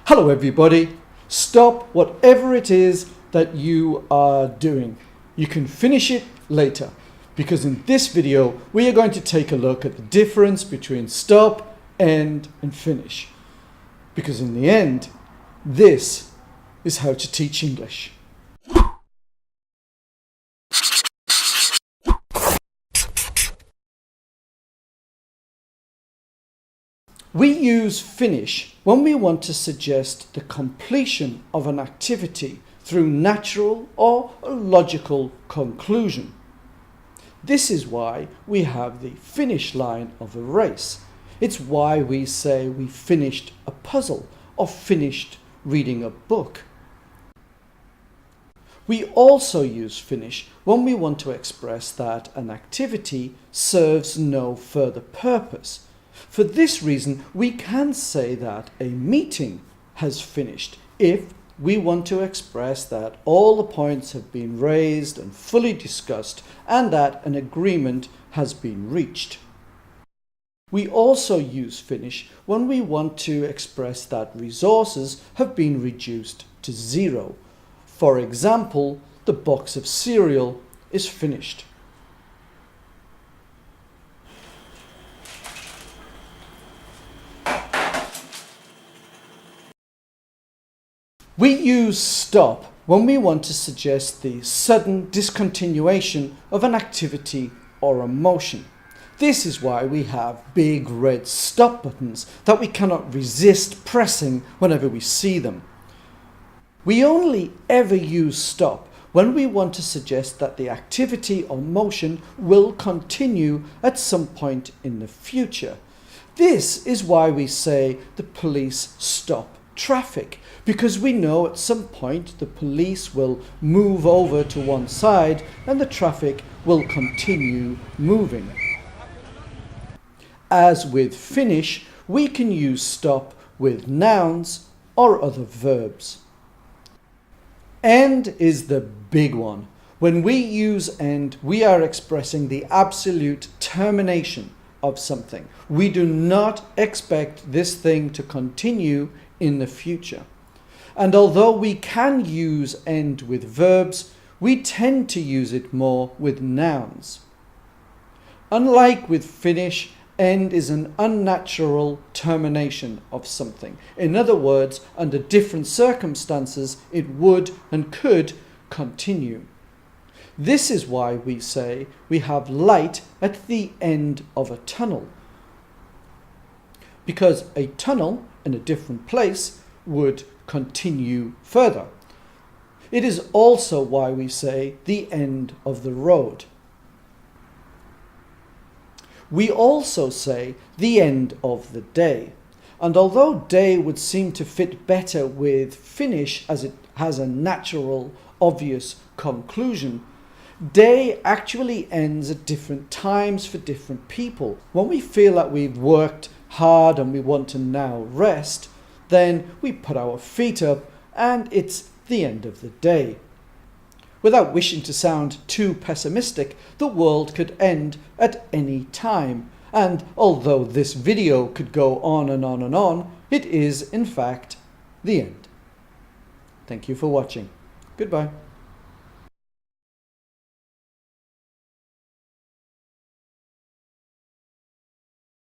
Hello everybody. Stop whatever it is that you are doing. You can finish it later, because in this video we are going to take a look at the difference between stop, end and finish. Because in the end, this is how to teach English. We use finish when we want to suggest the completion of an activity through natural or a logical conclusion. This is why we have the finish line of a race. It's why we say we finished a puzzle or finished reading a book. We also use finish when we want to express that an activity serves no further purpose. For this reason, we can say that a meeting has finished if we want to express that all the points have been raised and fully discussed and that an agreement has been reached. We also use finish when we want to express that resources have been reduced to zero. For example, the box of cereal is finished. We use stop when we want to suggest the sudden discontinuation of an activity or a motion. This is why we have big red stop buttons that we cannot resist pressing whenever we see them. We only ever use stop when we want to suggest that the activity or motion will continue at some point in the future. This is why we say the police stop traffic, because we know at some point the police will move over to one side and the traffic will continue moving. As with finish, we can use stop with nouns or other verbs. End is the big one. When we use end, we are expressing the absolute termination of something. We do not expect this thing to continue in the future. And although we can use end with verbs, we tend to use it more with nouns. Unlike with finish, end is an unnatural termination of something. In other words, under different circumstances, it would and could continue. This is why we say we have light at the end of a tunnel, because a tunnel in a different place would continue further. It is also why we say the end of the road. We also say the end of the day. And although day would seem to fit better with finish as it has a natural, obvious conclusion, day actually ends at different times for different people. When we feel that we've worked hard and we want to now rest, then we put our feet up and it's the end of the day. Without wishing to sound too pessimistic, the world could end at any time. And although this video could go on and on and on, it is in fact the end. Thank you for watching. Goodbye.